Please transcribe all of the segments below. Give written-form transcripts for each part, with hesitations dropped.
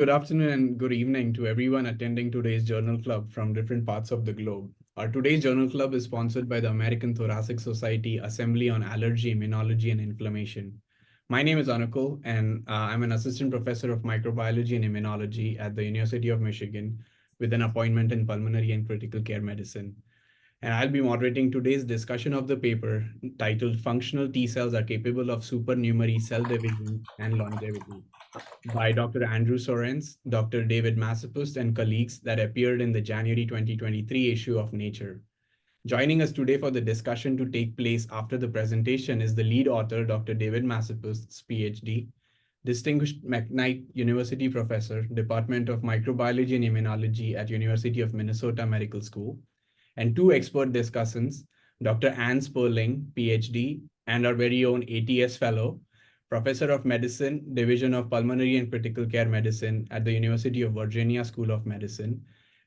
Good afternoon and good evening to everyone attending today's journal club from different parts of the globe. Our today's journal club is sponsored by the American Thoracic Society Assembly on Allergy, Immunology, and Inflammation. My name is Anukul, and I'm an assistant professor of microbiology and immunology at the University of Michigan with an appointment in pulmonary and critical care medicine. And I'll be moderating today's discussion of the paper titled Functional T Cells Are Capable of Supernumerary Cell Division and Longevity by Dr. Andrew Soerens, Dr. David Masopust, and colleagues that appeared in the January 2023 issue of Nature. Joining us today for the discussion to take place after the presentation is the lead author, Dr. David Masopust, PhD, Distinguished McKnight University Professor, Department of Microbiology and Immunology at University of Minnesota Medical School, and two expert discussants, Dr. Anne Sperling, PhD, and our very own ATS Fellow, Professor of Medicine, Division of Pulmonary and Critical Care Medicine at the University of Virginia School of Medicine,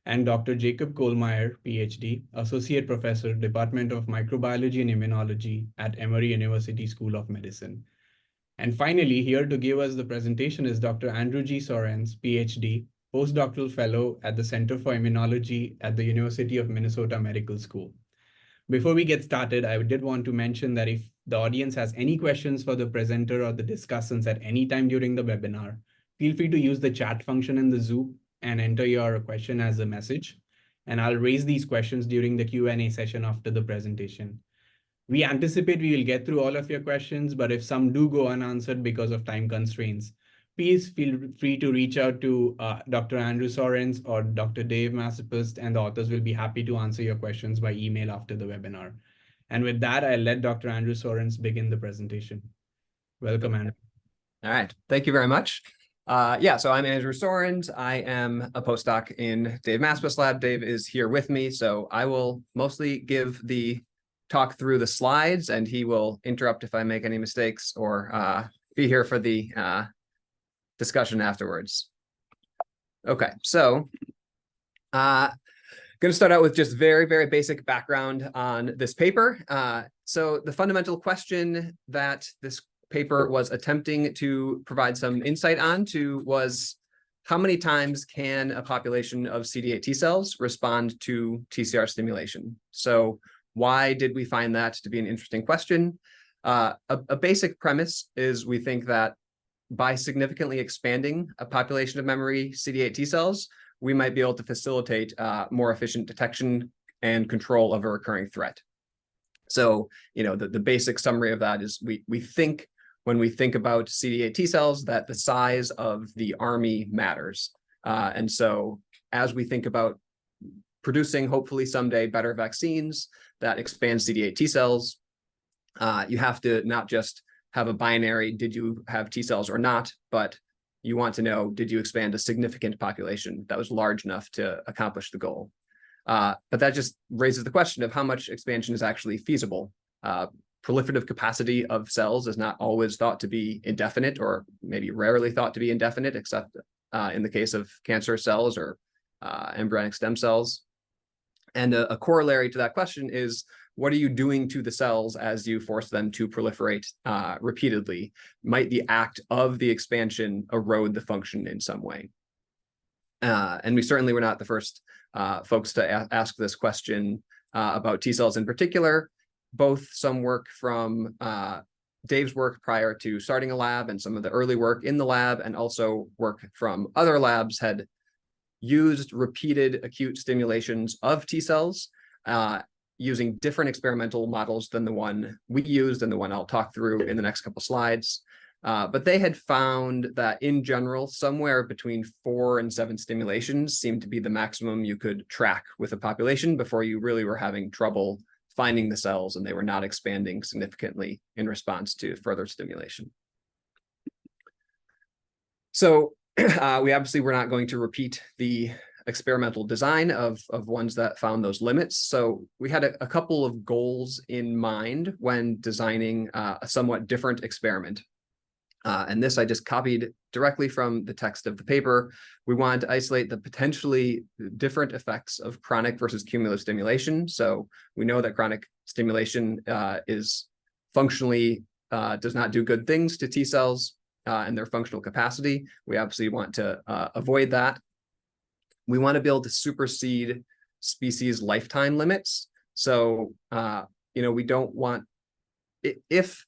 and Dr. Jacob Kohlmeier, PhD, Associate Professor, Department of Microbiology and Immunology at Emory University School of Medicine. And finally, here to give us the presentation is Dr. Andrew G. Soerens, PhD, Postdoctoral Fellow at the Center for Immunology at the University of Minnesota Medical School. Before we get started, I did want to mention that if the audience has any questions for the presenter or the discussants at any time during the webinar, feel free to use the chat function in the Zoom and enter your question as a message. And I'll raise these questions during the Q&A session after the presentation. We anticipate we will get through all of your questions, but if some do go unanswered because of time constraints, please feel free to reach out to Dr. Andrew Soerens or Dr. Dave Masopust, and the authors will be happy to answer your questions by email after the webinar. And with that, I'll let Dr. Andrew Soerens begin the presentation. Welcome, Andrew. All right, thank you very much. So I'm Andrew Soerens. I am a postdoc in Dave Maspust's lab. Dave is here with me, so I will mostly give the talk through the slides, and he will interrupt if I make any mistakes or be here for the discussion afterwards. Okay, so going to start out with just very, very basic background on this paper. So the fundamental question that this paper was attempting to provide some insight onto was how many times can a population of CD8 T cells respond to TCR stimulation? So why did we find that to be an interesting question? A basic premise is we think that by significantly expanding a population of memory CD8 T cells, we might be able to facilitate more efficient detection and control of a recurring threat. So, the basic summary of that is we think when we think about CD8 T cells that the size of the army matters. And so as we think about producing, hopefully someday, better vaccines that expand CD8 T cells, you have to not just have a binary, did you have T cells or not, but you want to know, did you expand a significant population that was large enough to accomplish the goal? But that just raises the question of how much expansion is actually feasible. Proliferative capacity of cells is not always thought to be indefinite, or maybe rarely thought to be indefinite, except in the case of cancer cells or embryonic stem cells. And a corollary to that question is, what are you doing to the cells as you force them to proliferate repeatedly? Might the act of the expansion erode the function in some way? And we certainly were not the first folks to ask this question about T cells in particular. Both some work from Dave's work prior to starting a lab and some of the early work in the lab, and also work from other labs, had used repeated acute stimulations of T cells using different experimental models than the one we used and the one I'll talk through in the next couple slides. But they had found that in general, somewhere between 4 and 7 stimulations seemed to be the maximum you could track with a population before you really were having trouble finding the cells and they were not expanding significantly in response to further stimulation. So we obviously were not going to repeat the experimental design of ones that found those limits. So we had a couple of goals in mind when designing a somewhat different experiment. And this I just copied directly from the text of the paper. We wanted to isolate the potentially different effects of chronic versus cumulative stimulation. So we know that chronic stimulation is functionally does not do good things to T cells. and their functional capacity. We obviously want to avoid that. We want to be able to supersede species lifetime limits. So, we don't want, if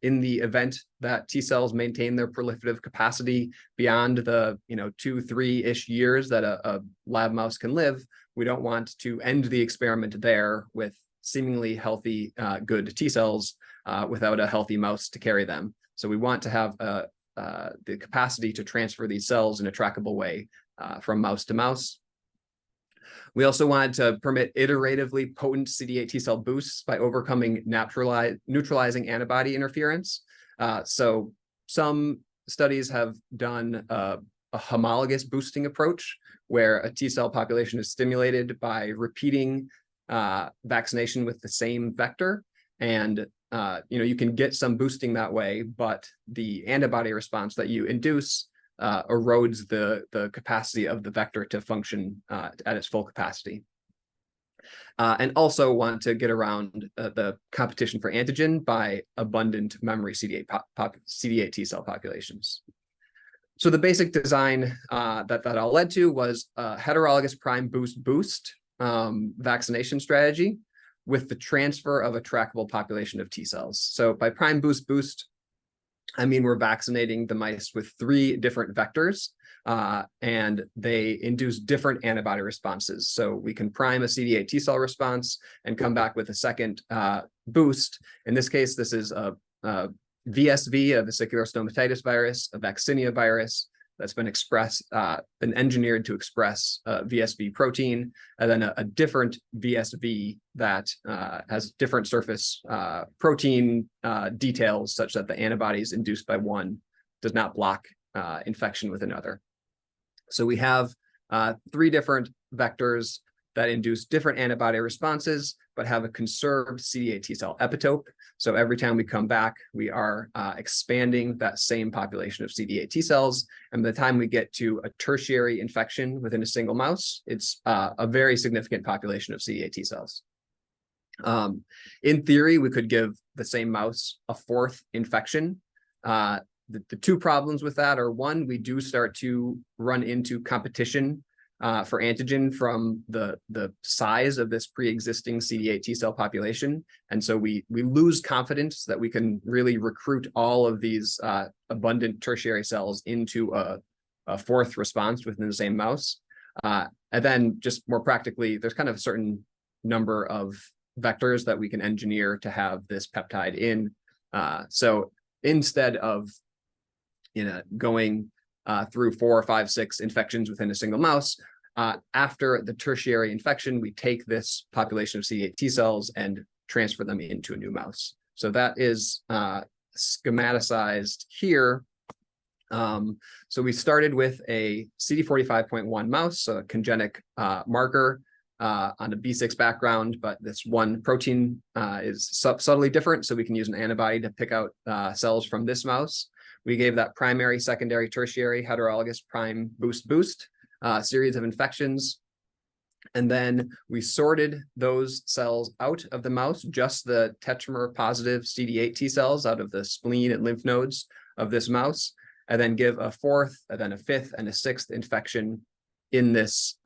in the event that T cells maintain their proliferative capacity beyond the 2-3-ish years that a lab mouse can live, we don't want to end the experiment there with seemingly healthy, good T cells without a healthy mouse to carry them. So we want to have the capacity to transfer these cells in a trackable way from mouse to mouse. We also wanted to permit iteratively potent CD8 T cell boosts by overcoming neutralizing antibody interference. So some studies have done a homologous boosting approach where a T cell population is stimulated by repeating vaccination with the same vector. And you can get some boosting that way, but the antibody response that you induce erodes the capacity of the vector to function at its full capacity. And also want to get around the competition for antigen by abundant memory CD8 T cell populations. So the basic design that all led to was a heterologous prime boost vaccination strategy with the transfer of a trackable population of T cells. So by prime boost, I mean we're vaccinating the mice with 3 different vectors, and they induce different antibody responses. So we can prime a CD8 T cell response and come back with a second boost. In this case, this is a VSV, a vesicular stomatitis virus, a vaccinia virus that's been engineered to express VSV protein, and then a different VSV that has different surface protein details such that the antibodies induced by one does not block infection with another. So we have 3 different vectors that induce different antibody responses, but have a conserved CD8 T cell epitope. So every time we come back, we are expanding that same population of CD8 T cells. And by the time we get to a tertiary infection within a single mouse, it's a very significant population of CD8 T cells. In theory, we could give the same mouse a 4th infection. The 2 problems with that are, one, we do start to run into competition for antigen from the size of this pre-existing CD8 T cell population. And so we lose confidence that we can really recruit all of these abundant tertiary cells into a 4th response within the same mouse. And then just more practically, there's kind of a certain number of vectors that we can engineer to have this peptide in. So instead of going through 4, 5, 6 infections within a single mouse, after the tertiary infection, we take this population of CD8 T cells and transfer them into a new mouse. So that is schematicized here. So we started with a CD45.1 mouse, so a congenic marker on a B6 background, but this one protein is subtly different, so we can use an antibody to pick out cells from this mouse. We gave that primary, secondary, tertiary, heterologous prime boost series of infections. And then we sorted those cells out of the mouse, just the tetramer positive CD8 T cells out of the spleen and lymph nodes of this mouse, and then give a 4th, and then a 5th, and a 6th infection in this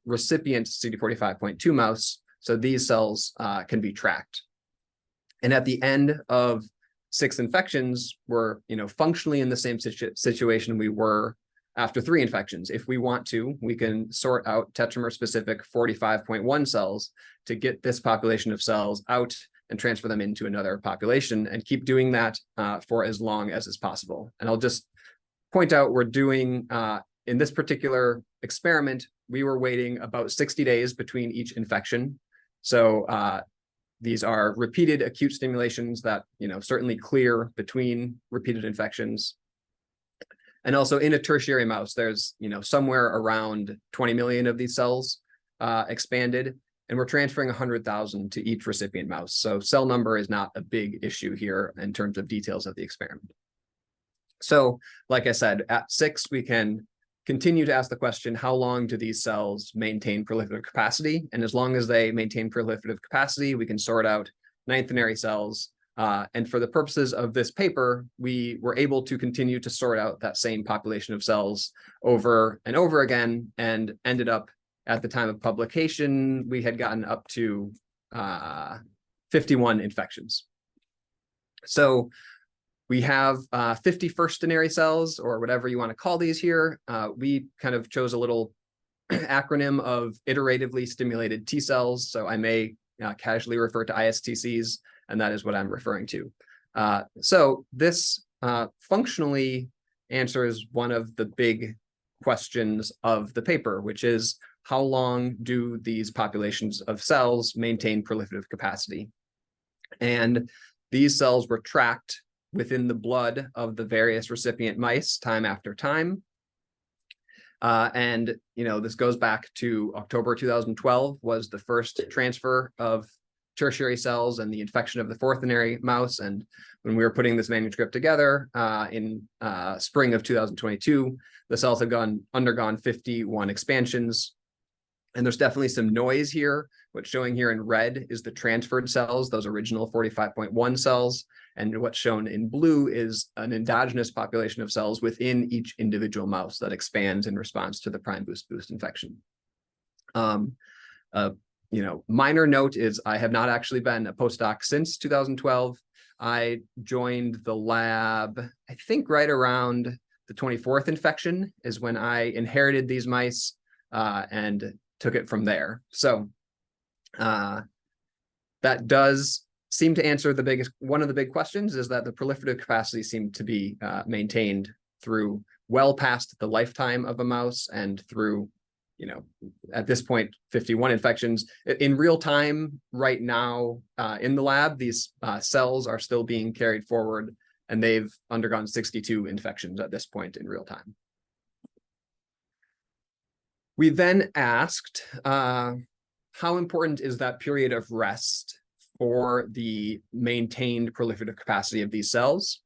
recipient CD45.2 mouse. So these cells can be tracked. And at the end of 6 infections, we're functionally in the same situation we were after 3 infections. If we want to, we can sort out tetramer-specific 45.1 cells to get this population of cells out and transfer them into another population, and keep doing that for as long as is possible. And I'll just point out, we're doing, in this particular experiment, we were waiting about 60 days between each infection. So these are repeated acute stimulations that certainly clear between repeated infections. And also in a tertiary mouse, there's somewhere around 20 million of these cells expanded, and we're transferring 100,000 to each recipient mouse. So cell number is not a big issue here in terms of details of the experiment. So like I said, at 6, we can continue to ask the question, how long do these cells maintain proliferative capacity? And as long as they maintain proliferative capacity, we can sort out ninthernary cells And for the purposes of this paper, we were able to continue to sort out that same population of cells over and over again, and ended up at the time of publication, we had gotten up to 51 infections. So we have 50 first-denary cells, or whatever you want to call these here. We kind of chose a little acronym of iteratively stimulated T cells. So I may casually refer to ISTCs, and that is what I'm referring to. So this functionally answers one of the big questions of the paper, which is, how long do these populations of cells maintain proliferative capacity? And these cells were tracked within the blood of the various recipient mice time after time. And this goes back to October 2012 was the first transfer of tertiary cells and the infection of the fourth-denary mouse. And when we were putting this manuscript together in spring of 2022, the cells had undergone 51 expansions. And there's definitely some noise here. What's showing here in red is the transferred cells, those original 45.1 cells. And what's shown in blue is an endogenous population of cells within each individual mouse that expands in response to the prime boost infection. Minor note is I have not actually been a postdoc since 2012. I joined the lab, I think right around the 24th infection is when I inherited these mice and took it from there. So that does seem to answer one of the big questions, is that the proliferative capacity seemed to be maintained through well past the lifetime of a mouse, and through, at this point, 51 infections. In real time right now in the lab, these cells are still being carried forward, and they've undergone 62 infections at this point in real time. We then asked, how important is that period of rest for the maintained proliferative capacity of these cells?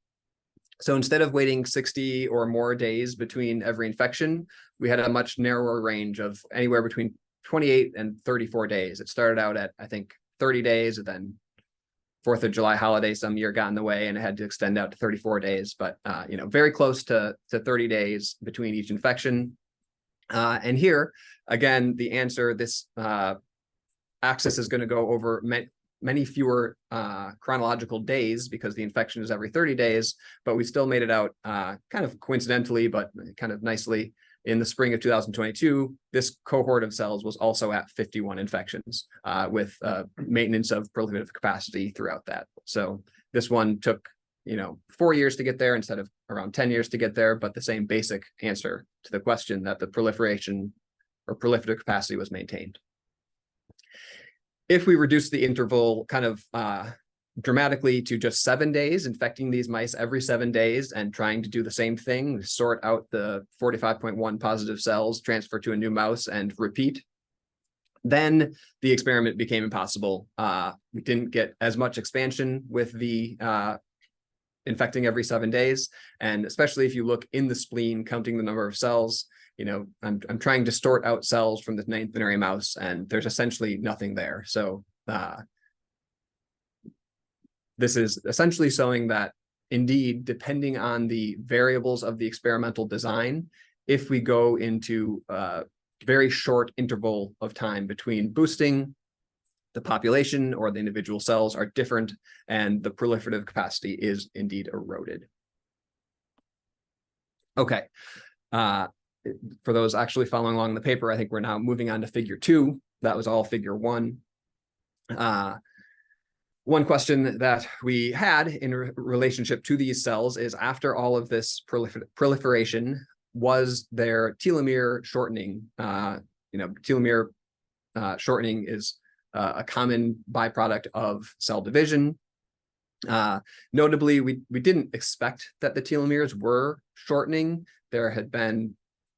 So instead of waiting 60 or more days between every infection, we had a much narrower range of anywhere between 28 and 34 days. It started out at, I think, 30 days, and then 4th of July holiday some year got in the way, and it had to extend out to 34 days, but very close to 30 days between each infection. And here, again, the answer, this axis is going to go over many fewer chronological days, because the infection is every 30 days, but we still made it out kind of coincidentally, but kind of nicely. In the spring of 2022, this cohort of cells was also at 51 infections with maintenance of proliferative capacity throughout that. So this one took 4 years to get there instead of around 10 years to get there, but the same basic answer to the question, that the proliferation or proliferative capacity was maintained. If we reduce the interval kind of dramatically to just 7 days, infecting these mice every 7 days and trying to do the same thing, sort out the 45.1 positive cells, transfer to a new mouse, and repeat, then the experiment became impossible. We didn't get as much expansion with the infecting every 7 days. And especially if you look in the spleen, counting the number of cells, I'm trying to sort out cells from the 9th-denary mouse, and there's essentially nothing there. So this is essentially showing that, indeed, depending on the variables of the experimental design, if we go into a very short interval of time between boosting, the population or the individual cells are different, and the proliferative capacity is indeed eroded. Okay. For those actually following along the paper, I think we're now moving on to figure 2. That was all figure 1. One question that we had in relationship to these cells is, after all of this proliferation, was there telomere shortening? Telomere shortening is a common byproduct of cell division. Notably, we didn't expect that the telomeres were shortening. There had been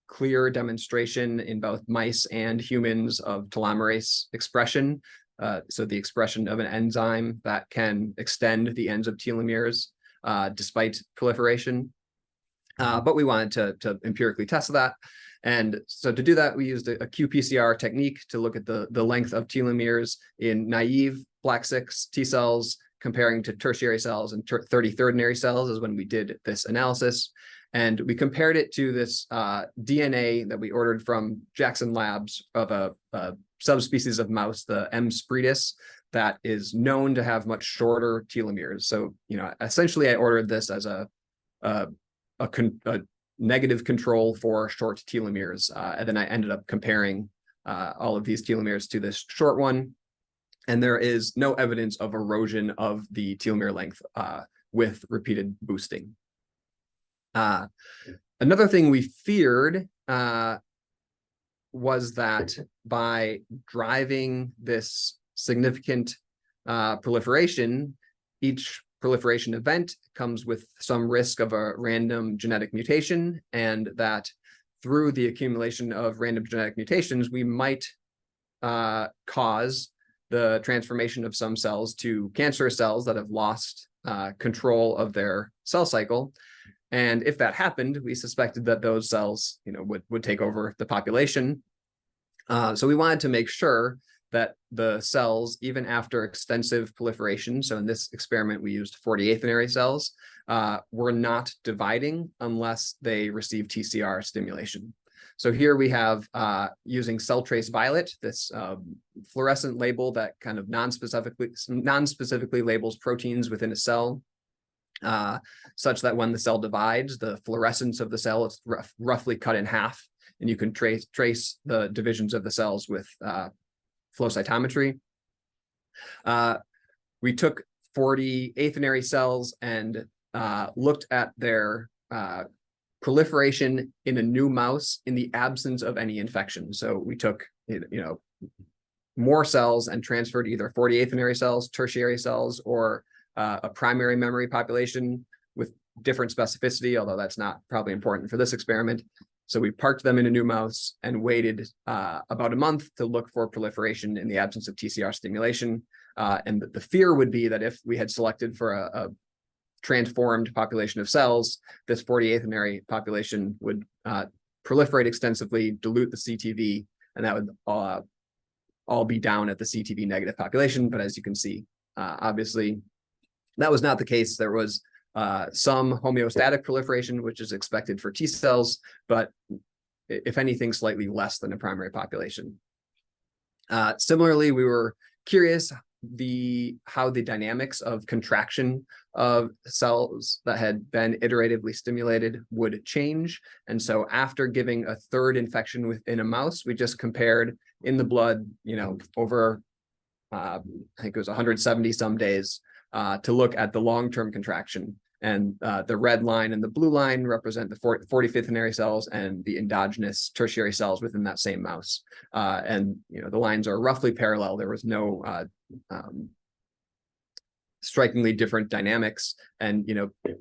clear demonstration in both mice and humans of telomerase expression. So the expression of an enzyme that can extend the ends of telomeres despite proliferation. But we wanted to empirically test that. And so to do that, we used a qPCR technique to look at the length of telomeres in naive Black6 T cells comparing to tertiary cells and 30 third-nary cells is when we did this analysis. And we compared it to this DNA that we ordered from Jackson Labs of a subspecies of mouse, the M. spretus, that is known to have much shorter telomeres. So, essentially I ordered this as a negative control for short telomeres. And then I ended up comparing all of these telomeres to this short one. And there is no evidence of erosion of the telomere length with repeated boosting. Another thing we feared was that by driving this significant proliferation, each proliferation event comes with some risk of a random genetic mutation, and that through the accumulation of random genetic mutations, we might cause the transformation of some cells to cancerous cells that have lost control of their cell cycle. And if that happened, we suspected that those cells, would take over the population. So we wanted to make sure that the cells, even after extensive proliferation, so in this experiment we used 48th-nary cells, were not dividing unless they received TCR stimulation. So here we have, using cell trace violet, this fluorescent label that kind of non-specifically labels proteins within a cell, such that when the cell divides, the fluorescence of the cell is roughly cut in half, and you can trace the divisions of the cells with flow cytometry. We took 48th-nary cells and looked at their proliferation in a new mouse in the absence of any infection. So we took, more cells and transferred either 48th-nary cells, tertiary cells, or a primary memory population with different specificity, although that's not probably important for this experiment. So we parked them in a new mouse and waited about a month to look for proliferation in the absence of TCR stimulation. And the fear would be that if we had selected for a transformed population of cells, this 48th-nary population would proliferate extensively, dilute the CTV, and that would all be down at the CTV negative population. But as you can see, obviously, that was not the case. There was some homeostatic proliferation, which is expected for T cells, but if anything, slightly less than a primary population. Similarly, we were curious how the dynamics of contraction of cells that had been iteratively stimulated would change. And so after giving a third infection within a mouse, we just compared in the blood, over, I think it was 170 some days, to look at the long-term contraction. And the red line and the blue line represent the 45th-nary cells and the endogenous tertiary cells within that same mouse. And the lines are roughly parallel. There was no strikingly different dynamics. And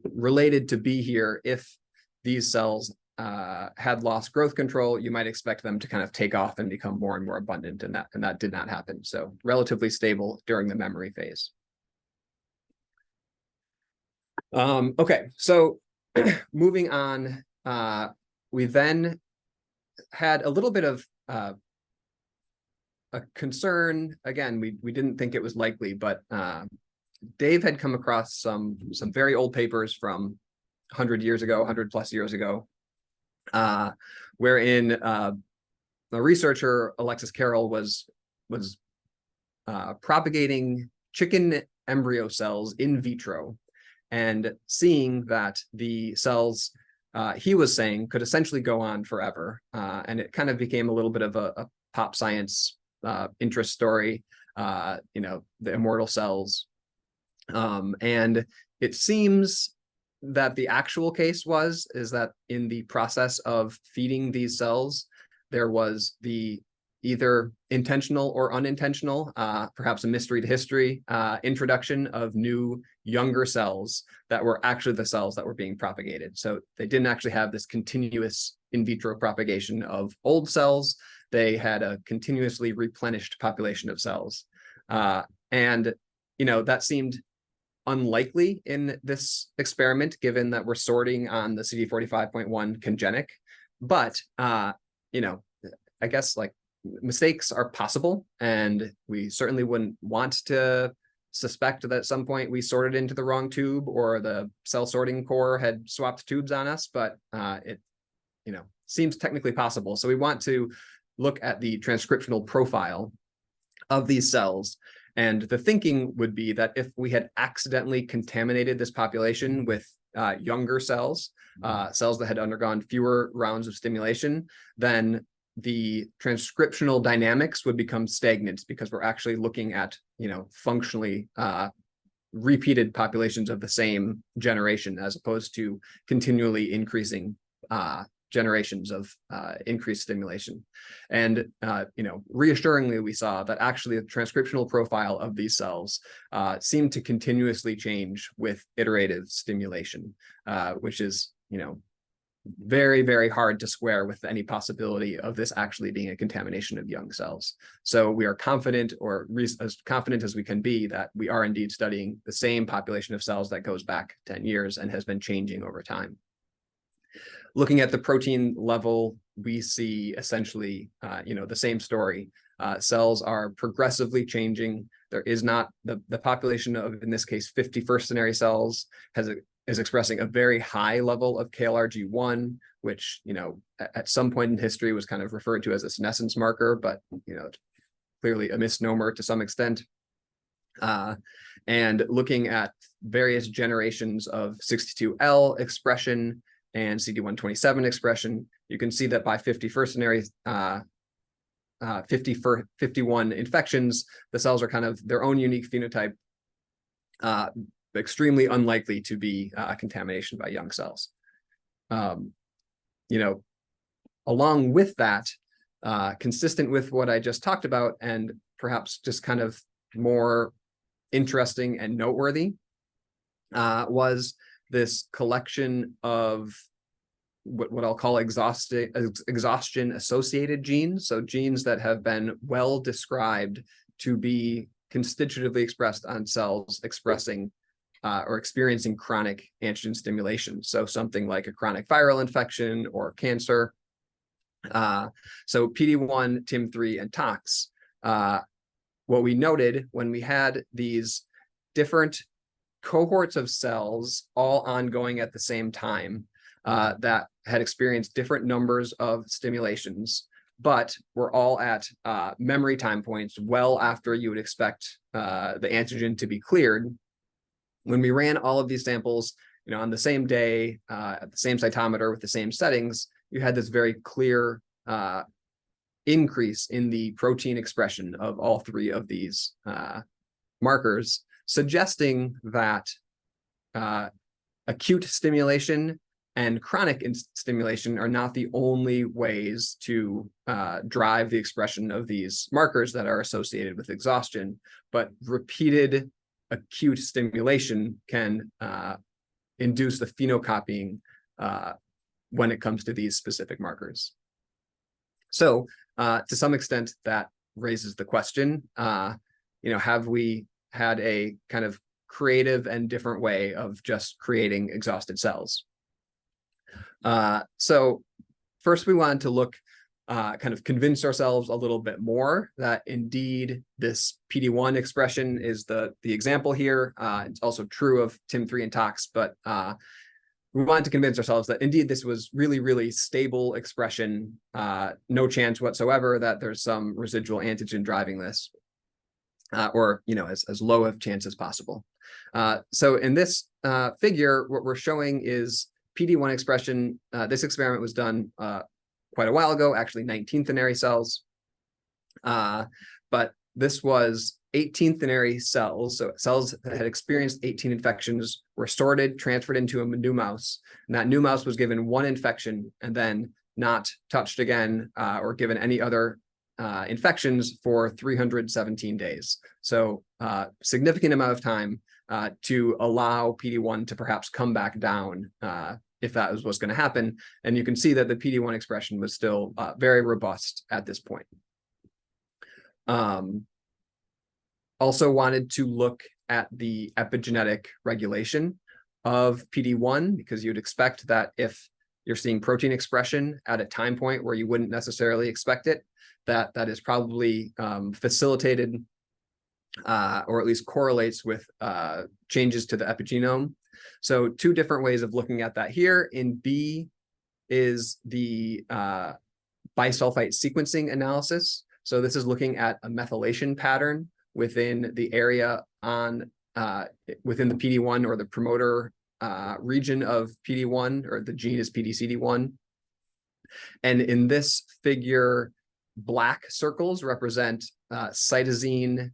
related to B here, if these cells had lost growth control, you might expect them to kind of take off and become more and more abundant, and that did not happen. So relatively stable during the memory phase. Okay, so moving on, we then had a little bit of a concern. Again, we didn't think it was likely, but Dave had come across some very old papers from 100 years ago, 100 plus years ago, wherein the researcher Alexis Carroll was propagating chicken embryo cells in vitro, and seeing that the cells, he was saying, could essentially go on forever. And it kind of became a little bit of a pop science interest story, the immortal cells. And it seems that the actual case is that in the process of feeding these cells, there was the either intentional or unintentional, perhaps a mystery to history, introduction of new, younger cells that were actually the cells that were being propagated. So they didn't actually have this continuous in vitro propagation of old cells. They had a continuously replenished population of cells. And that seemed unlikely in this experiment, given that we're sorting on the CD45.1 congenic. But, I guess mistakes are possible, and we certainly wouldn't want to suspect that at some point we sorted into the wrong tube or the cell sorting core had swapped tubes on us, but it, seems technically possible. So we want to look at the transcriptional profile of these cells. And the thinking would be that if we had accidentally contaminated this population with younger cells, cells that had undergone fewer rounds of stimulation, then the transcriptional dynamics would become stagnant because we're actually looking at, functionally repeated populations of the same generation, as opposed to continually increasing generations of increased stimulation. And, reassuringly, we saw that actually the transcriptional profile of these cells seemed to continuously change with iterative stimulation, which is, very, very hard to square with any possibility of this actually being a contamination of young cells. So we are confident, or as confident as we can be, that we are indeed studying the same population of cells that goes back 10 years and has been changing over time. Looking at the protein level, we see essentially, the same story. Cells are progressively changing. There is not the population of, in this case, 50 first-centenary cells is expressing a very high level of KLRG1, which, at some point in history was kind of referred to as a senescence marker, but, clearly a misnomer to some extent. And looking at various generations of 62L expression and CD127 expression, you can see that by 51st 51 infections, the cells are kind of their own unique phenotype, extremely unlikely to be a contamination by young cells. Along with that, consistent with what I just talked about, and perhaps just kind of more interesting and noteworthy, was this collection of what I'll call exhaustion-associated genes. So genes that have been well described to be constitutively expressed on cells expressing or experiencing chronic antigen stimulation. So something like a chronic viral infection or cancer. So PD1, TIM3, and TOX. What we noted when we had these different cohorts of cells all ongoing at the same time that had experienced different numbers of stimulations, but were all at memory time points well after you would expect the antigen to be cleared. When we ran all of these samples, on the same day, at the same cytometer with the same settings, you had this very clear increase in the protein expression of all three of these markers, suggesting that acute stimulation and chronic stimulation are not the only ways to drive the expression of these markers that are associated with exhaustion, but repeated acute stimulation can induce the phenocopying when it comes to these specific markers. So to some extent, that raises the question, have we had a kind of creative and different way of just creating exhausted cells? So first we wanted to look, kind of convince ourselves a little bit more that indeed this PD1 expression is the example here. It's also true of TIM3 and TOX, but we wanted to convince ourselves that indeed this was really, really stable expression, no chance whatsoever that there's some residual antigen driving this, or as low of chance as possible. So in this figure, what we're showing is PD1 expression. This experiment was done quite a while ago, actually 19th-thenary cells. But this was 18th-thenary cells, so cells that had experienced 18 infections were sorted, transferred into a new mouse, and that new mouse was given one infection and then not touched again or given any other infections for 317 days. So significant amount of time to allow PD1 to perhaps come back down if that was what's going to happen. And you can see that the PD1 expression was still very robust at this point. Also wanted to look at the epigenetic regulation of PD1, because you'd expect that if you're seeing protein expression at a time point where you wouldn't necessarily expect it, that is probably facilitated or at least correlates with changes to the epigenome. So two different ways of looking at that here. In B is the bisulfite sequencing analysis. So this is looking at a methylation pattern within the area on within the PD1 or the promoter region of PD1, or the gene is PDCD1. And in this figure, black circles represent cytosine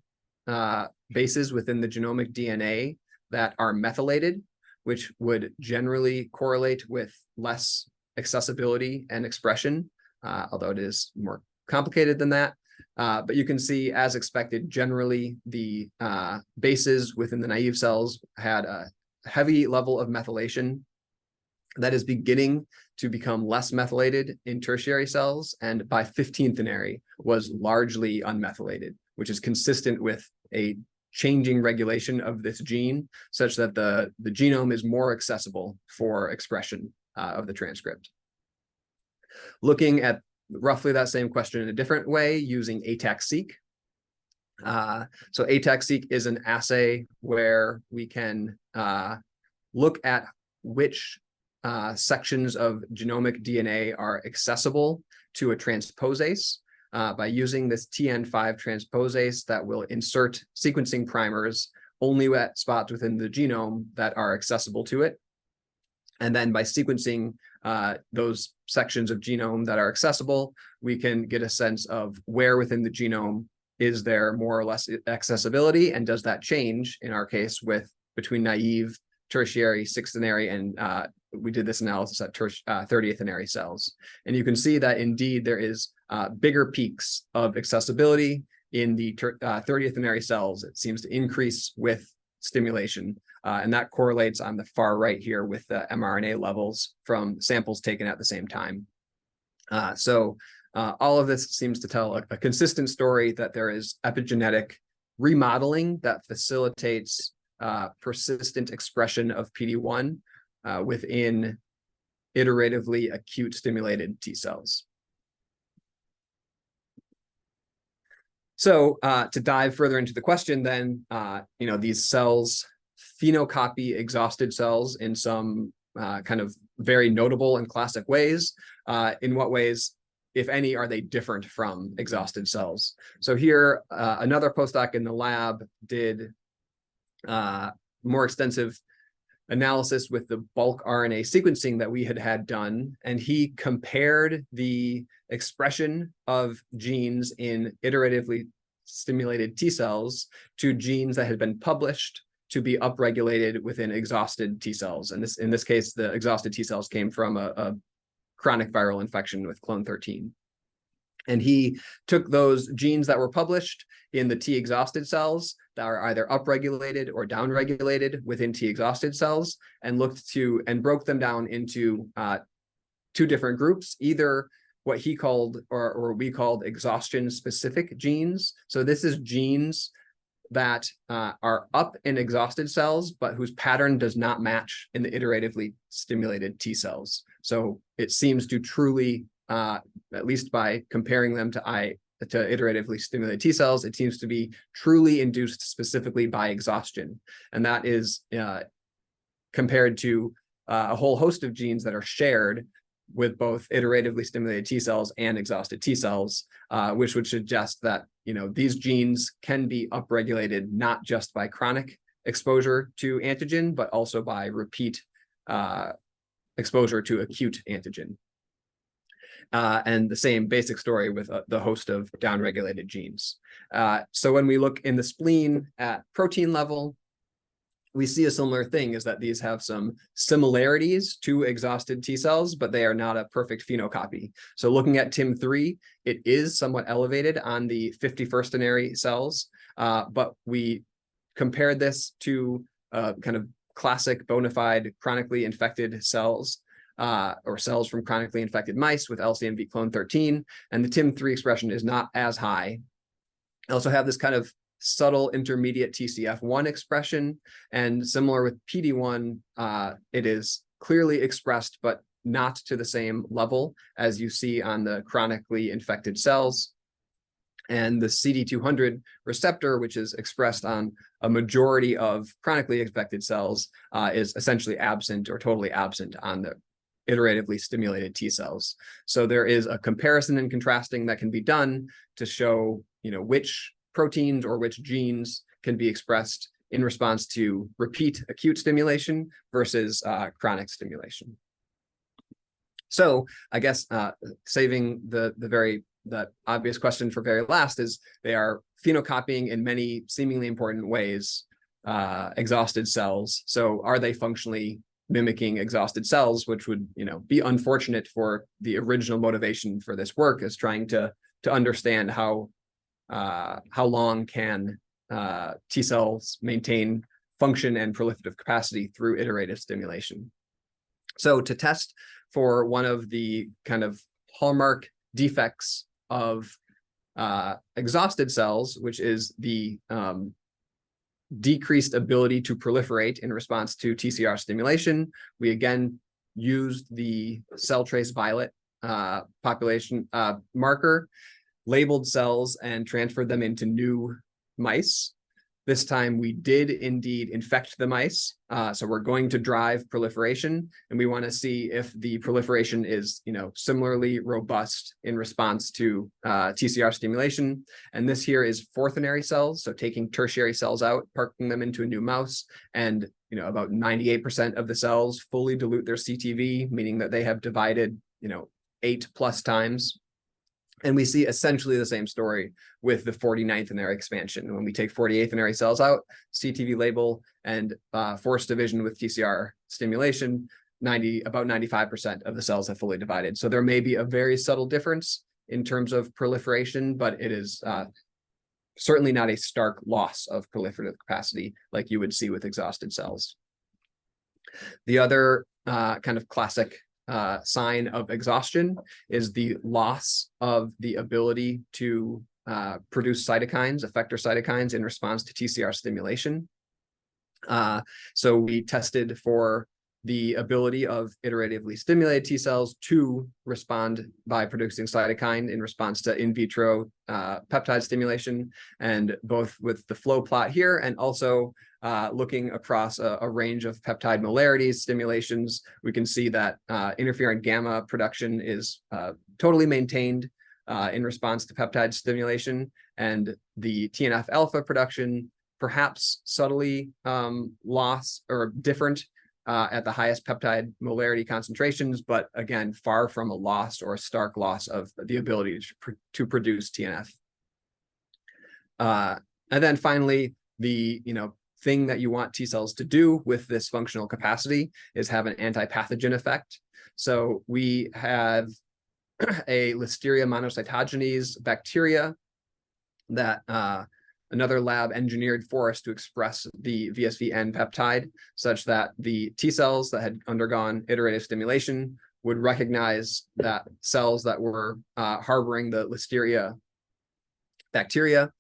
bases within the genomic DNA that are methylated, which would generally correlate with less accessibility and expression, although it is more complicated than that. But you can see, as expected, generally the bases within the naive cells had a heavy level of methylation that is beginning to become less methylated in tertiary cells, and by 15th-nary was largely unmethylated, which is consistent with a changing regulation of this gene, such that the genome is more accessible for expression of the transcript. Looking at roughly that same question in a different way using ATAC-seq. So ATAC-seq is an assay where we can look at which sections of genomic DNA are accessible to a transposase by using this TN5 transposase that will insert sequencing primers only at spots within the genome that are accessible to it. And then by sequencing those sections of genome that are accessible, we can get a sense of where within the genome is there more or less accessibility, and does that change, in our case, with between naive, tertiary, 6th-nary, and we did this analysis at 30th-nary cells. And you can see that indeed there is bigger peaks of accessibility in the 30th-nary cells. It seems to increase with stimulation. And that correlates on the far right here with the mRNA levels from samples taken at the same time. All of this seems to tell a consistent story that there is epigenetic remodeling that facilitates persistent expression of PD1 within iteratively acute stimulated T cells. So to dive further into the question, then, these cells phenocopy exhausted cells in some kind of very notable and classic ways. In what ways, if any, are they different from exhausted cells? So here, another postdoc in the lab did more extensive analysis with the bulk RNA sequencing that we had done, and he compared the expression of genes in iteratively stimulated T cells to genes that had been published to be upregulated within exhausted T cells. And in this case, the exhausted T cells came from a chronic viral infection with clone 13. And he took those genes that were published in the T exhausted cells that are either upregulated or downregulated within T exhausted cells, and broke them down into two different groups, either what he called or we called exhaustion specific genes. So this is genes that are up in exhausted cells, but whose pattern does not match in the iteratively stimulated T cells. So it seems to truly, at least by comparing them to iteratively stimulated T cells, it seems to be truly induced specifically by exhaustion. And that is compared to a whole host of genes that are shared with both iteratively stimulated T cells and exhausted T cells, which would suggest that these genes can be upregulated not just by chronic exposure to antigen, but also by repeat exposure to acute antigen. And the same basic story with the host of downregulated genes. So when we look in the spleen at protein level, we see a similar thing, is that these have some similarities to exhausted T cells, but they are not a perfect phenocopy. So looking at TIM3, it is somewhat elevated on the 51st-nary cells, but we compared this to kind of classic bona fide chronically infected cells, or cells from chronically infected mice with LCMV clone 13, and the TIM3 expression is not as high. I also have this kind of subtle intermediate TCF1 expression, and similar with PD1, it is clearly expressed, but not to the same level as you see on the chronically infected cells. And the CD200 receptor, which is expressed on a majority of chronically affected cells, is essentially absent or totally absent on the iteratively stimulated T cells. So there is a comparison and contrasting that can be done to show, which proteins or which genes can be expressed in response to repeat acute stimulation versus chronic stimulation. So I guess saving the obvious question for very last is they are phenocopying in many seemingly important ways exhausted cells. So are they functionally mimicking exhausted cells, which would be unfortunate for the original motivation for this work, is trying to understand how long can T cells maintain function and proliferative capacity through iterative stimulation. So to test for one of the kind of hallmark defects of exhausted cells, which is the decreased ability to proliferate in response to TCR stimulation, we again used the cell trace violet population marker, labeled cells, and transferred them into new mice. This time we did indeed infect the mice. So we're going to drive proliferation, and we want to see if the proliferation is, similarly robust in response to TCR stimulation. And this here is fourthenary cells. So taking tertiary cells out, parking them into a new mouse, and about 98% of the cells fully dilute their CTV, meaning that they have divided, 8+ times. And we see essentially the same story with the 49th-enary expansion. When we take 48th-enary cells out, CTV label, and forced division with TCR stimulation, about 95% of the cells have fully divided. So there may be a very subtle difference in terms of proliferation, but it is certainly not a stark loss of proliferative capacity like you would see with exhausted cells. The other kind of classic sign of exhaustion is the loss of the ability to produce cytokines, effector cytokines, in response to TCR stimulation. So we tested for the ability of iteratively stimulated T cells to respond by producing cytokine in response to in vitro peptide stimulation, and both with the flow plot here and also looking across a range of peptide molarities stimulations, we can see that interferon gamma production is totally maintained in response to peptide stimulation, and the TNF alpha production perhaps subtly lost or different at the highest peptide molarity concentrations, but again, far from a loss or a stark loss of the ability to produce TNF. And then finally, the thing that you want T cells to do with this functional capacity is have an anti-pathogen effect. So we have a Listeria monocytogenes bacteria that another lab engineered for us to express the VSV-N peptide such that the T cells that had undergone iterative stimulation would recognize that cells that were harboring the Listeria bacteria.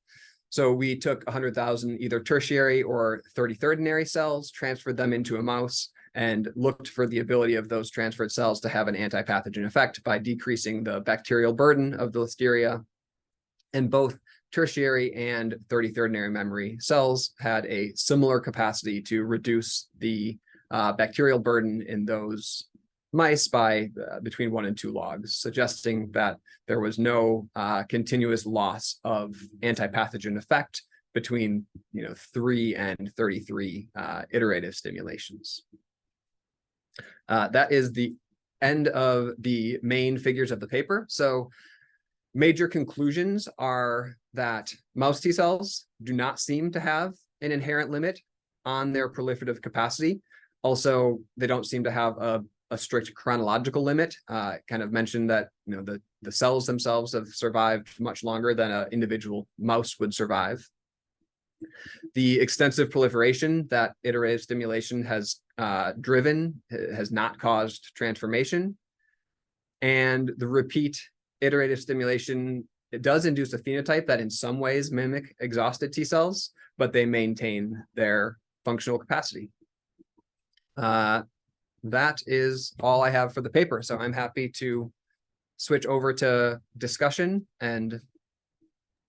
So we took 100,000 either tertiary or 33rd-enary cells, transferred them into a mouse, and looked for the ability of those transferred cells to have an anti-pathogen effect by decreasing the bacterial burden of the Listeria. And both tertiary and 33rd-enary memory cells had a similar capacity to reduce the bacterial burden in those mice by between 1 and 2 logs, suggesting that there was no continuous loss of anti-pathogen effect between 3 and 33 iterative stimulations. That is the end of the main figures of the paper. So major conclusions are that mouse T cells do not seem to have an inherent limit on their proliferative capacity. Also, they don't seem to have a strict chronological limit. Kind of mentioned that the cells themselves have survived much longer than an individual mouse would survive. The extensive proliferation that iterative stimulation has driven has not caused transformation, and the repeat iterative stimulation, it does induce a phenotype that in some ways mimic exhausted T cells, but they maintain their functional capacity. That is all I have for the paper. So I'm happy to switch over to discussion and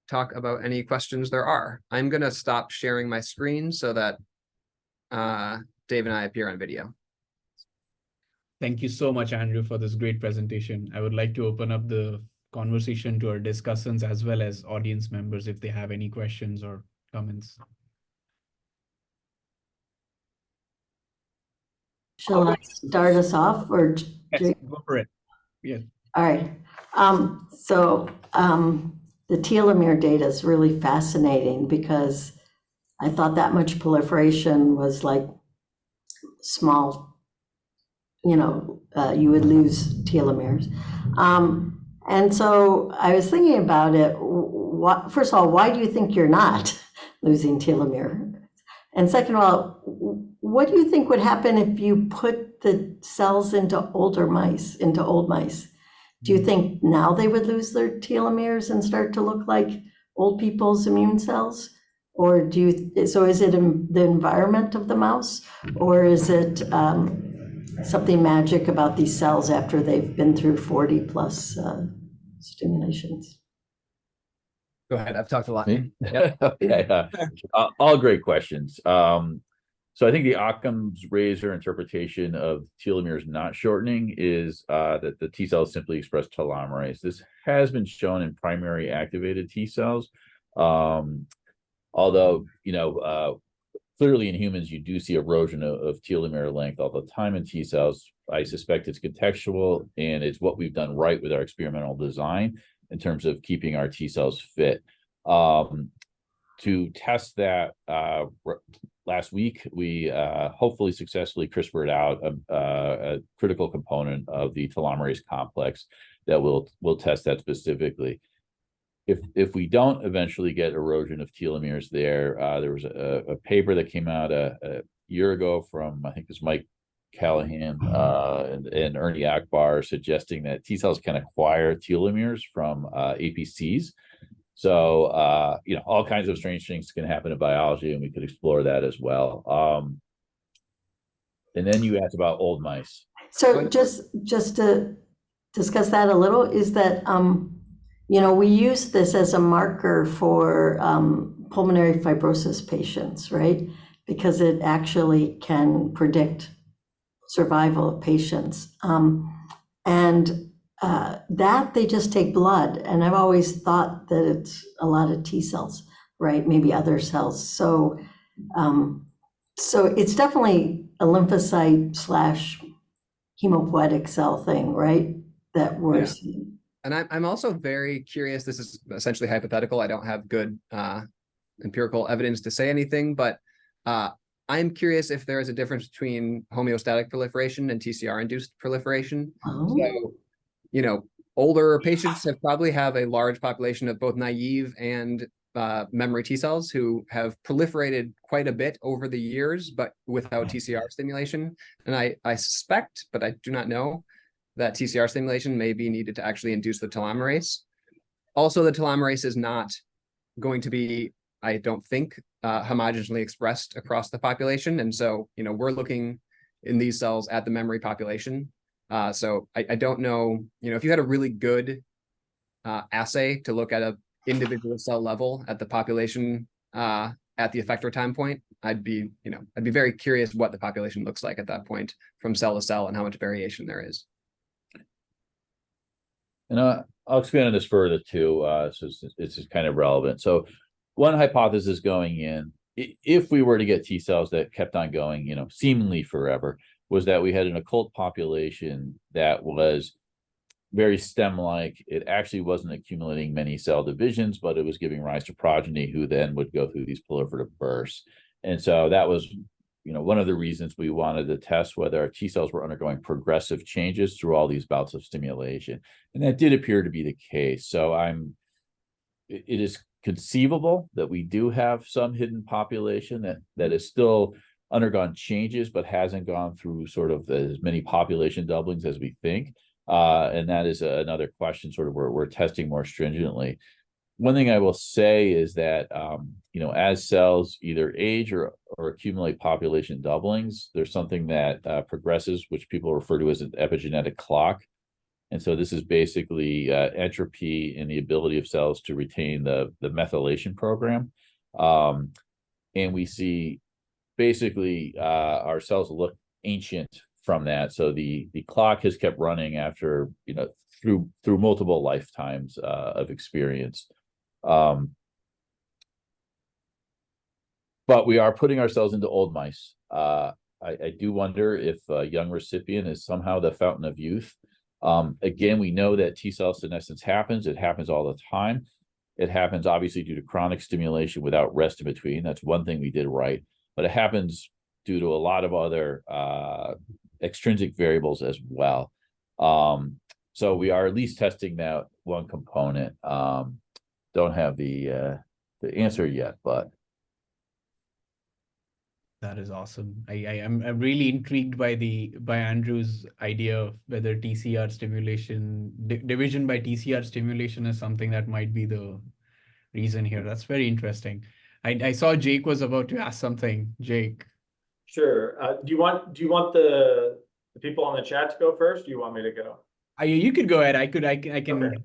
talk about any questions there are. I'm going to stop sharing my screen so that Dave and I appear on video. Thank you so much, Andrew, for this great presentation. I would like to open up the conversation to our discussants as well as audience members if they have any questions or comments. Shall I start us off or? Yes, go for it. Yes. All right. The telomere data is really fascinating because I thought that much proliferation was like small, you would lose telomeres. And so I was thinking about it. First of all, why do you think you're not losing telomere? And second of all, what do you think would happen if you put the cells into old mice? Do you think now they would lose their telomeres and start to look like old people's immune cells? Or so is it the environment of the mouse, or is it something magic about these cells after they've been through 40 plus stimulations? Go ahead. I've talked a lot. Yep. Okay. All great questions. So I think the Occam's razor interpretation of telomeres not shortening is that the T cells simply express telomerase. This has been shown in primary activated T cells. Although, clearly in humans, you do see erosion of telomere length all the time in T cells. I suspect it's contextual, and it's what we've done right with our experimental design in terms of keeping our T cells fit. To test that, last week, we hopefully successfully CRISPR'd out a critical component of the telomerase complex that we'll test that specifically. If we don't eventually get erosion of telomeres there was a paper that came out a year ago from, I think it's Mike Callahan and Ernie Akbar, suggesting that T cells can acquire telomeres from APCs. So, all kinds of strange things can happen in biology, and we could explore that as well. And then you asked about old mice. So just to discuss that a little, is that, we use this as a marker for pulmonary fibrosis patients, right? Because it actually can predict survival of patients. That they just take blood, and I've always thought that it's a lot of T cells, right? Maybe other cells. So it's definitely a lymphocyte / hemopoietic cell thing, right? That we're seeing. And I'm also very curious. This is essentially hypothetical. I don't have good empirical evidence to say anything, but I'm curious if there is a difference between homeostatic proliferation and TCR-induced proliferation. Oh. So, older patients probably have a large population of both naive and memory T cells who have proliferated quite a bit over the years, but without TCR stimulation. And I suspect, but I do not know, that TCR stimulation may be needed to actually induce the telomerase. Also, the telomerase is not going to be, I don't think, homogeneously expressed across the population. And so, we're looking in these cells at the memory population. So I don't know, if you had a really good assay to look at a individual cell level at the population at the effector time point, I'd be very curious what the population looks like at that point from cell to cell and how much variation there is. And I'll expand on this further too, so it's just kind of relevant. So one hypothesis going in, if we were to get T cells that kept on going, seemingly forever, was that we had an occult population that was very stem-like. It actually wasn't accumulating many cell divisions, but it was giving rise to progeny who then would go through these proliferative bursts. And so that was, one of the reasons we wanted to test whether our T cells were undergoing progressive changes through all these bouts of stimulation. And that did appear to be the case. So it is conceivable that we do have some hidden population that is still undergone changes, but hasn't gone through sort of as many population doublings as we think. And that is another question sort of where we're testing more stringently. One thing I will say is that, as cells either age or accumulate population doublings, there's something that progresses, which people refer to as an epigenetic clock. And so this is basically entropy and the ability of cells to retain the methylation program. And we see basically our cells look ancient from that. So the clock has kept running after, through multiple lifetimes of experience. But we are putting ourselves into old mice. I do wonder if a young recipient is somehow the fountain of youth. Again, we know that T cell senescence happens. It happens all the time. It happens obviously due to chronic stimulation without rest in between. That's one thing we did right, but it happens due to a lot of other extrinsic variables as well. So we are at least testing that one component. Don't have the answer yet, but That is awesome. I'm really intrigued by Andrew's idea of whether TCR stimulation, division by TCR stimulation is something that might be the reason here. That's very interesting. I saw Jake was about to ask something. Jake. Sure. Do you want the people on the chat to go first? Or do you want me to go? You could go ahead. I can Okay.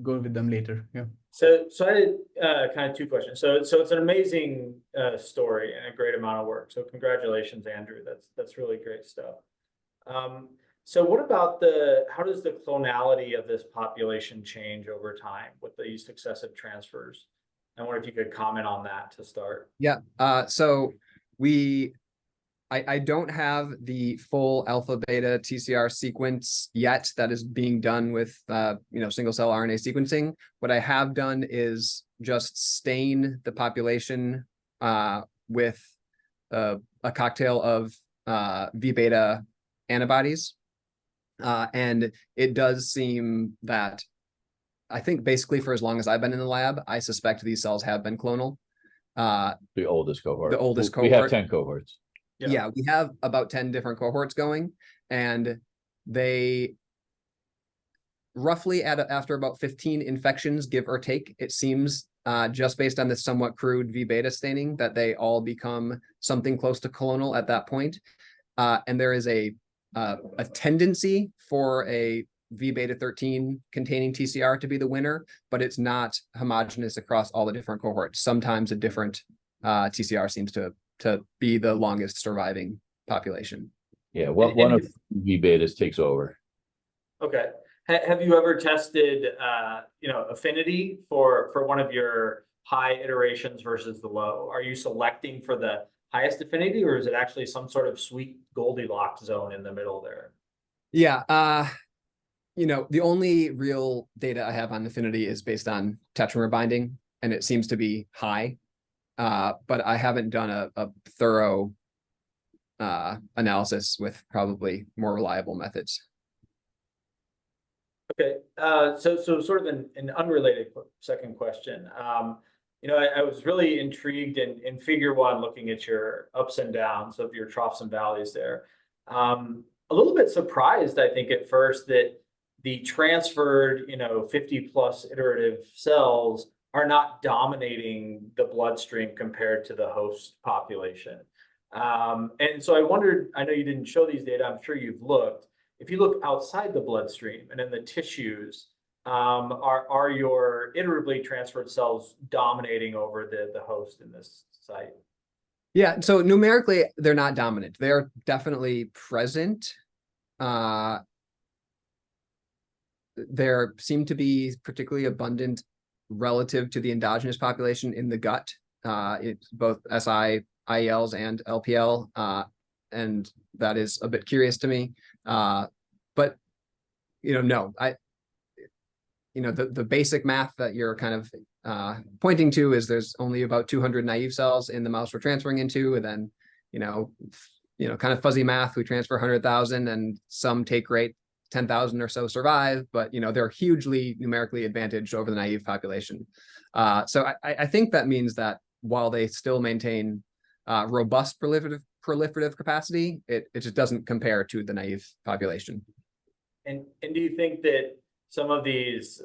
go with them later. Yeah. So I did kind of two questions. So it's an amazing story and a great amount of work. So congratulations, Andrew. That's really great stuff. So what about how does the clonality of this population change over time with these successive transfers? I wonder if you could comment on that to start. Yeah. So I don't have the full alpha beta TCR sequence yet that is being done with single cell RNA sequencing. What I have done is just stain the population with a cocktail of V beta antibodies. And it does seem that, I think basically for as long as I've been in the lab, I suspect these cells have been clonal. the oldest cohort. The oldest We have cohort. 10 cohorts. Yeah, we have about 10 different cohorts going, and they roughly after about 15 infections, give or take, it seems, just based on this somewhat crude V beta staining, that they all become something close to clonal at that point. And there is a tendency for a V beta 13 containing TCR to be the winner, but it's not homogeneous across all the different cohorts. Sometimes a different TCR seems to be the longest surviving population. Yeah, one of V betas takes over. Okay. Have you ever tested, affinity for one of your high iterations versus the low? Are you selecting for the highest affinity, or is it actually some sort of sweet Goldilocks zone in the middle there? Yeah. The only real data I have on affinity is based on tetramer binding, and it seems to be high. But I haven't done a thorough analysis with probably more reliable methods. Okay, so sort of an unrelated second question. I was really intrigued in figure one, looking at your ups and downs of your troughs and valleys there. A little bit surprised, I think, at first that the transferred, 50 plus iterative cells are not dominating the bloodstream compared to the host population. And so I wondered, I know you didn't show these data, I'm sure you've looked. If you look outside the bloodstream and in the tissues, are your iteratively transferred cells dominating over the host in this site? Yeah, so numerically, they're not dominant. They're definitely present. There seem to be particularly abundant relative to the endogenous population in the gut. It's both SI, IELs, and LPL, and that is a bit curious to me. But no, the basic math that you're kind of pointing to is there's only about 200 naive cells in the mouse we're transferring into, and then kind of fuzzy math, we transfer 100,000 and some take rate 10,000 or so survive, but they're hugely numerically advantaged over the naive population. So I think that means that while they still maintain robust proliferative capacity, it just doesn't compare to the naive population. And do you think that some of these,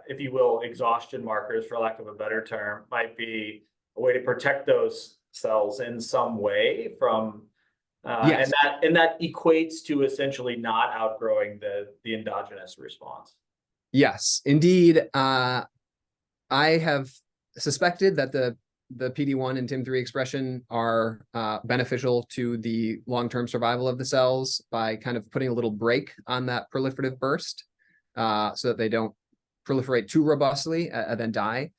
if you will, exhaustion markers, for lack of a better term, might be a way to protect those cells in some way from Yes. And that equates to essentially not outgrowing the endogenous response. Yes, indeed. I have suspected that the PD-1 and TIM3 expression are beneficial to the long-term survival of the cells by kind of putting a little brake on that proliferative burst, so that they don't proliferate too robustly and then die.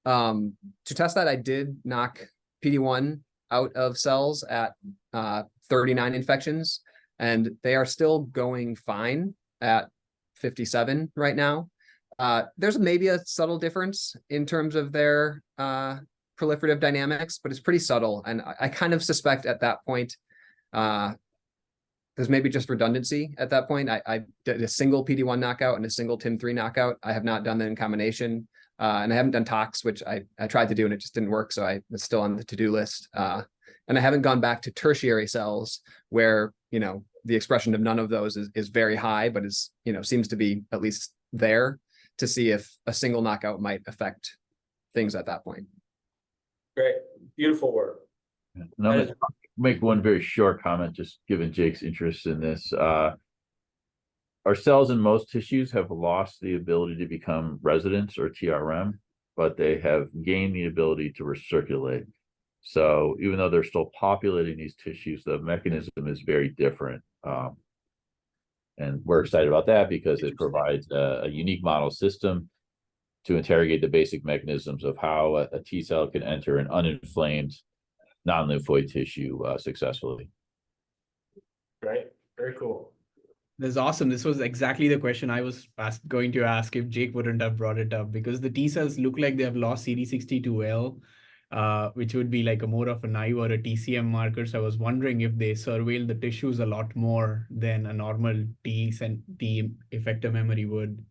To test that, I did knock PD-1 out of cells at 39 infections, and they are still going fine at 57 right now. There's maybe a subtle difference in terms of their proliferative dynamics, but it's pretty subtle. And I kind of suspect at that point, there's maybe just redundancy at that point. I did a single PD-1 knockout and a single TIM3 knockout. I have not done that in combination. And I haven't done tox, which I tried to do and it just didn't work. So it's still on the to-do list. And I haven't gone back to tertiary cells where, the expression of none of those is very high, but is, seems to be at least there, to see if a single knockout might affect things at that point. Great. Beautiful work. And I'm going to make one very short comment, just given Jake's interest in this. Our cells in most tissues have lost the ability to become residents or TRM, but they have gained the ability to recirculate. So even though they're still populating these tissues, the mechanism is very different. And we're excited about that because it provides a unique model system to interrogate the basic mechanisms of how a T cell can enter an uninflamed non-lymphoid tissue successfully. Great. Very cool. That's awesome. This was exactly the question I was going to ask if Jake wouldn't have brought it up, because the T cells look like they have lost CD62L, which would be like more of a naive or a TCM marker. So I was wondering if they surveil the tissues a lot more than a normal T effector memory would.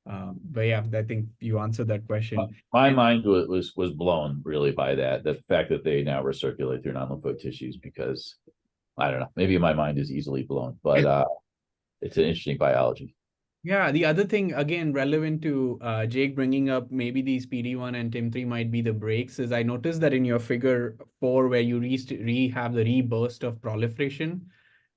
But yeah, I think you answered that question. My mind was blown really by that, the fact that they now recirculate through non-lymphoid tissues, because I don't know, maybe my mind is easily blown, but it's an interesting biology. Yeah, the other thing, again, relevant to Jake bringing up maybe these PD-1 and TIM3 might be the breaks, is I noticed that in your figure 4, where you have the reburst of proliferation,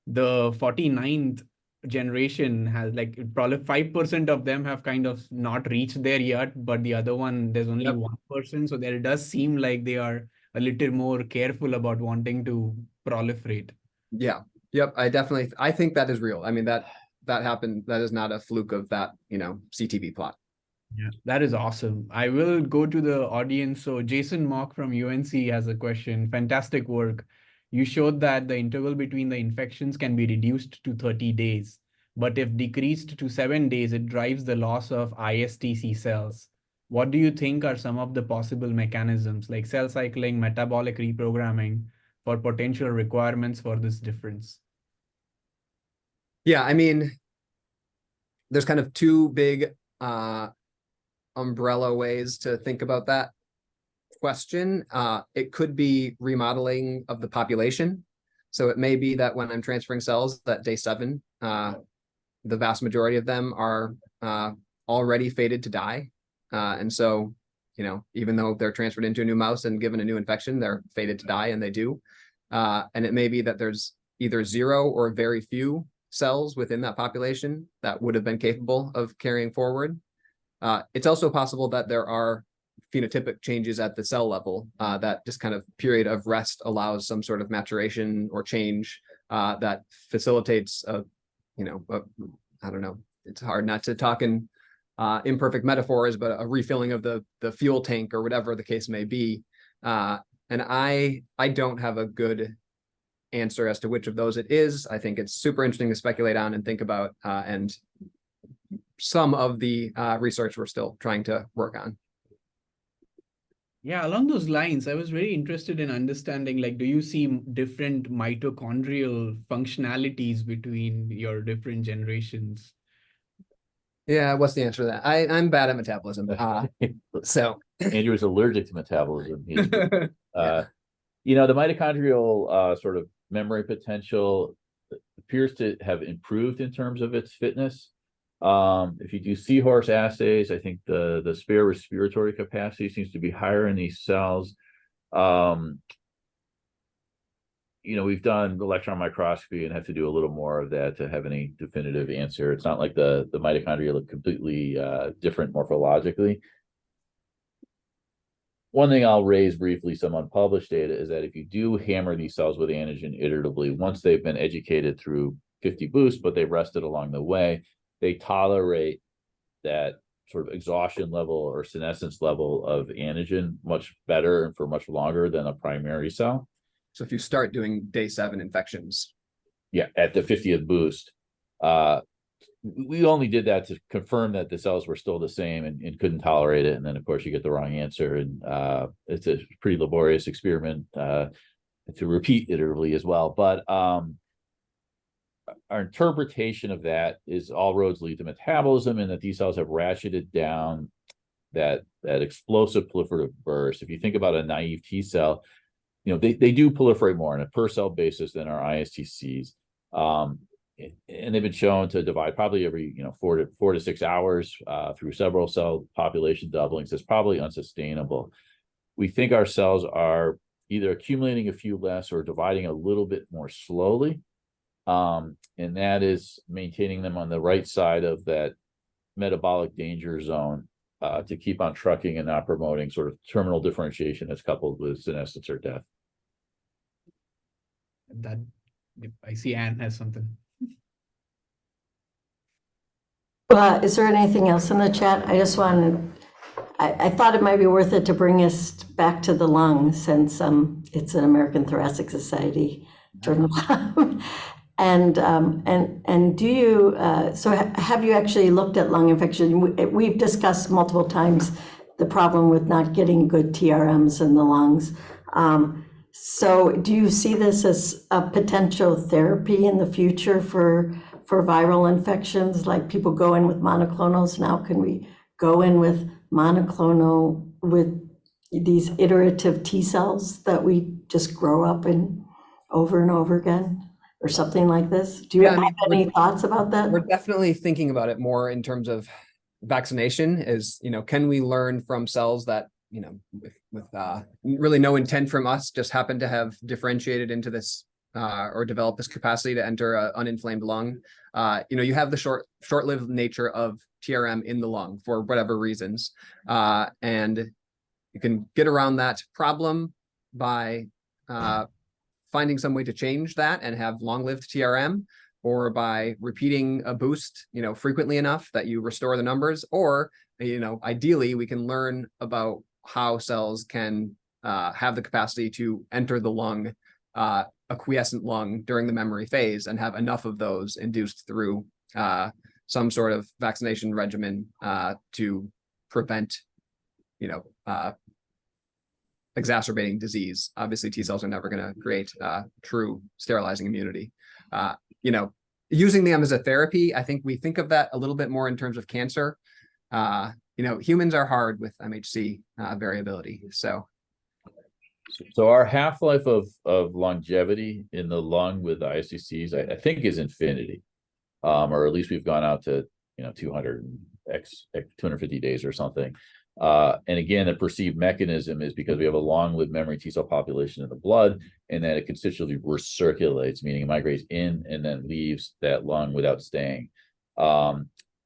the 49th generation has probably 5% of them have kind of not reached there yet, but the other one, there's only 1%. So there does seem like they are a little more careful about wanting to proliferate. Yeah. Yep. I think that is real. I mean, that happened. That is not a fluke of that, CTV plot. Yeah, that is awesome. I will go to the audience. So Jason Mock from UNC has a question. Fantastic work. You showed that the interval between the infections can be reduced to 30 days, but if decreased to 7 days, it drives the loss of ISTC cells. What do you think are some of the possible mechanisms, like cell cycling, metabolic reprogramming, for potential requirements for this difference? Yeah, I mean, there's kind of two big umbrella ways to think about that question. It could be remodeling of the population. So it may be that when I'm transferring cells, that day 7, the vast majority of them are already fated to die. And so, even though they're transferred into a new mouse and given a new infection, they're fated to die, and they do. And it may be that there's either 0 or very few cells within that population that would have been capable of carrying forward. It's also possible that there are phenotypic changes at the cell level, that just kind of period of rest allows some sort of maturation or change that facilitates I don't know, it's hard not to talk in imperfect metaphors, but a refilling of the fuel tank or whatever the case may be. And I don't have a good answer as to which of those it is. I think it's super interesting to speculate on and think about, and some of the research we're still trying to work on. Yeah, along those lines, I was very interested in understanding, do you see different mitochondrial functionalities between your different generations? Yeah, what's the answer to that? I'm bad at metabolism. So Andrew is allergic to metabolism. The mitochondrial sort of memory potential appears to have improved in terms of its fitness. If you do seahorse assays, I think the spare respiratory capacity seems to be higher in these cells. we've done electron microscopy and have to do a little more of that to have any definitive answer. It's not like the mitochondria look completely different morphologically. One thing I'll raise briefly, some unpublished data, is that if you do hammer these cells with antigen iteratively, once they've been educated through 50 boosts, but they've rested along the way, they tolerate that sort of exhaustion level or senescence level of antigen much better and for much longer than a primary cell. So if you start doing day 7 infections. Yeah, at the 50th boost, we only did that to confirm that the cells were still the same and couldn't tolerate it. And then, of course, you get the wrong answer. And it's a pretty laborious experiment to repeat iteratively as well. But our interpretation of that is all roads lead to metabolism, and that these cells have ratcheted down that explosive proliferative burst. If you think about a naive T cell, they do proliferate more on a per cell basis than our ISTCs. And they've been shown to divide probably every 4 to 6 hours through several cell population doublings. That's probably unsustainable. We think our cells are either accumulating a few less or dividing a little bit more slowly, and that is maintaining them on the right side of that metabolic danger zone to keep on trucking and not promoting sort of terminal differentiation that's coupled with senescence or death. That I see Anne has something. Is there anything else in the chat? I thought it might be worth it to bring us back to the lung, since it's an American Thoracic Society journal. And do you, so have you actually looked at lung infection? We've discussed multiple times the problem with not getting good TRMs in the lungs. So do you see this as a potential therapy in the future for viral infections? Like, people go in with monoclonals now. Can we go in with monoclonal with these iterative T cells that we just grow up in over and over again, or something like this? Do you have any thoughts about that? We're definitely thinking about it more in terms of vaccination. Is, can we learn from cells that, with really no intent from us, just happen to have differentiated into this or develop this capacity to enter an uninflamed lung? You have the short-lived nature of TRM in the lung for whatever reasons, and you can get around that problem by finding some way to change that and have long-lived TRM, or by repeating a boost, frequently enough that you restore the numbers, or, ideally we can learn about how cells can have the capacity to enter the lung, a quiescent lung during the memory phase, and have enough of those induced through some sort of vaccination regimen to prevent, exacerbating disease. Obviously, T cells are never going to create true sterilizing immunity. Using them as a therapy, I think we think of that a little bit more in terms of cancer. Humans are hard with MHC variability. So our half-life of longevity in the lung with the ISCCs, I think, is infinity, or at least we've gone out to 250 days or something. And again, the perceived mechanism is because we have a long-lived memory T cell population in the blood, and that it consistently recirculates, meaning it migrates in and then leaves that lung without staying.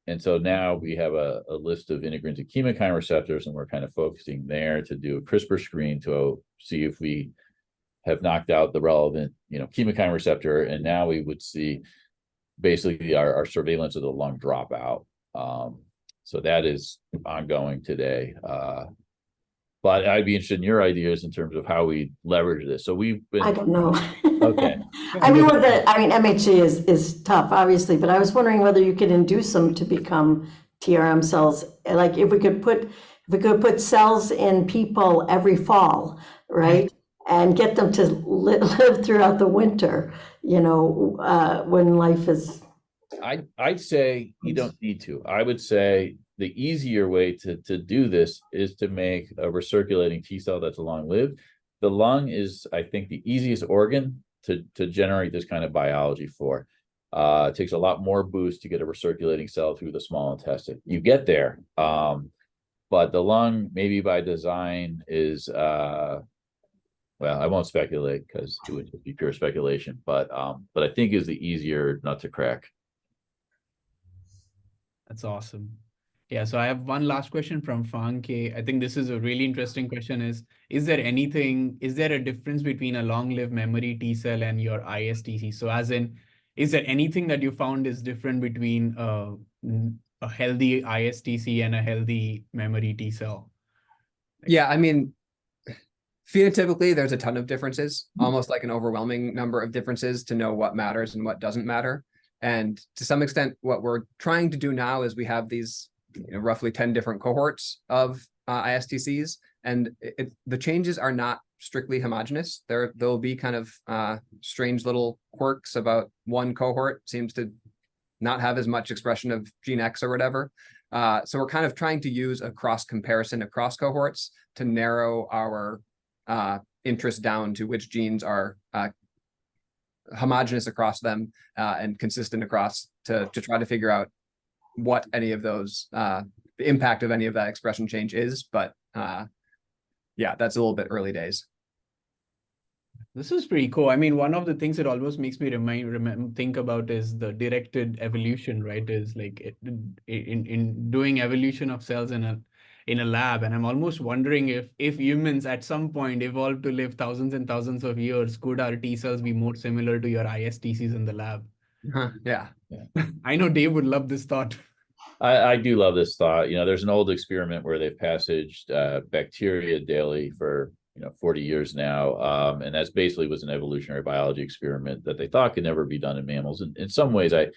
And so now we have a list of integrins and chemokine receptors, and we're kind of focusing there to do a CRISPR screen to see if we have knocked out the relevant, chemokine receptor. And now we would see basically our surveillance of the lung drop out. So that is ongoing today. But I'd be interested in your ideas in terms of how we leverage this. So we've been. I don't know. Okay. MHC is tough, obviously, but I was wondering whether you could induce them to become TRM cells. Like, if we could put cells in people every fall, right? And get them to live throughout the winter, when life is. I'd say you don't need to. I would say the easier way to do this is to make a recirculating T cell that's long-lived. The lung is, I think, the easiest organ to generate this kind of biology for. It takes a lot more boost to get a recirculating cell through the small intestine. You get there, but the lung, maybe by design, is well, I won't speculate because it would just be pure speculation, but I think is the easier nut to crack. That's awesome. Yeah, so I have one last question from Fang K. I think this is a really interesting question is there a difference between a long-lived memory T cell and your ISTC? So as in, is there anything that you found is different between a healthy ISTC and a healthy memory T cell? Yeah, I mean, phenotypically, there's a ton of differences, almost like an overwhelming number of differences to know what matters and what doesn't matter. And to some extent, what we're trying to do now is we have these roughly 10 different cohorts of ISTCs, and the changes are not strictly homogeneous. There'll be kind of strange little quirks about one cohort seems to not have as much expression of gene X or whatever. So we're kind of trying to use a cross comparison across cohorts to narrow our interest down to which genes are homogeneous across them and consistent across to try to figure out what any of those, the impact of any of that expression change is. But yeah, that's a little bit early days. This is pretty cool. I mean, one of the things that always makes me think about is the directed evolution, right? Is like in doing evolution of cells in a lab, and I'm almost wondering if humans at some point evolved to live thousands and thousands of years, could our T cells be more similar to your ISTCs in the lab? Yeah. I know Dave would love this thought. I do love this thought. There's an old experiment where they've passaged bacteria daily for 40 years now. And that's basically was an evolutionary biology experiment that they thought could never be done in mammals. And in some ways, I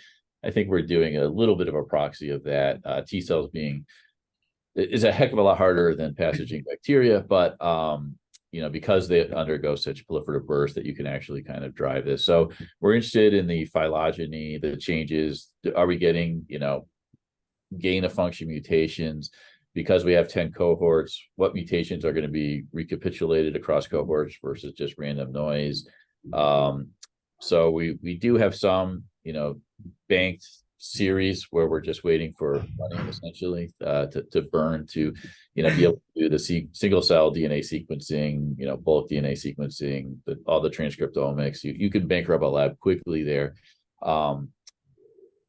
think we're doing a little bit of a proxy of that. T cells is a heck of a lot harder than passaging bacteria, but because they undergo such proliferative bursts that you can actually kind of drive this. So we're interested in the phylogeny, the changes. Are we getting, gain of function mutations? Because we have 10 cohorts, what mutations are going to be recapitulated across cohorts versus just random noise? So we do have some, banked series where we're just waiting for running essentially to burn to, be able to do the single cell DNA sequencing, bulk DNA sequencing, all the transcriptomics. You can bankrupt a lab quickly there.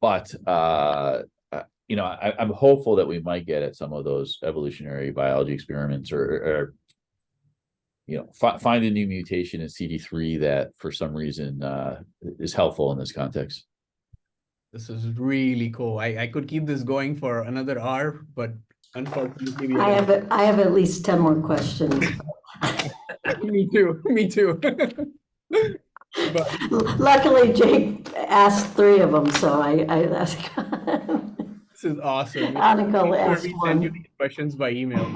But I'm hopeful that we might get at some of those evolutionary biology experiments or find a new mutation in CD3 that for some reason is helpful in this context. This is really cool. I could keep this going for another hour, but unfortunately, I have at least 10 more questions. Me too. But luckily, Jake asked 3 of them, so I this is awesome. Annika will ask Send you one. these questions by email.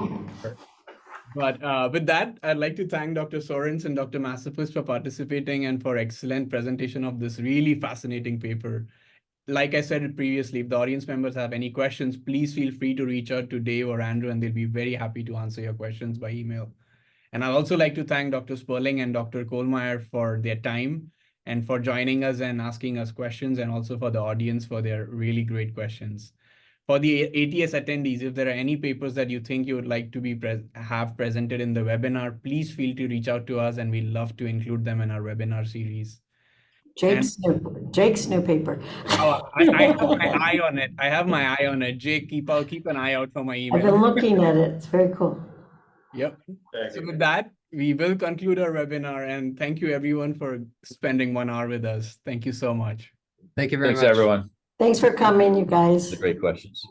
But with that, I'd like to thank Dr. Soerens and Dr. Masopust for participating and for excellent presentation of this really fascinating paper. Like I said previously, if the audience members have any questions, please feel free to reach out to Dave or Andrew, and they'll be very happy to answer your questions by email. And I'd also like to thank Dr. Sperling and Dr. Kohlmeier for their time and for joining us and asking us questions, and also for the audience for their really great questions. For the ATS attendees, if there are any papers that you think you would like to have presented in the webinar, please feel to reach out to us, and we'd love to include them in our webinar series. Jake's new paper. Oh, I have my eye on it. I have my eye on it. Jake, I'll keep an eye out for my email. I've been looking at it. It's very cool. Yep. So with that, we will conclude our webinar, and thank you everyone for spending 1 hour with us. Thank you so much. Thank you very much. Thanks, everyone. Thanks for coming, you guys. Great questions.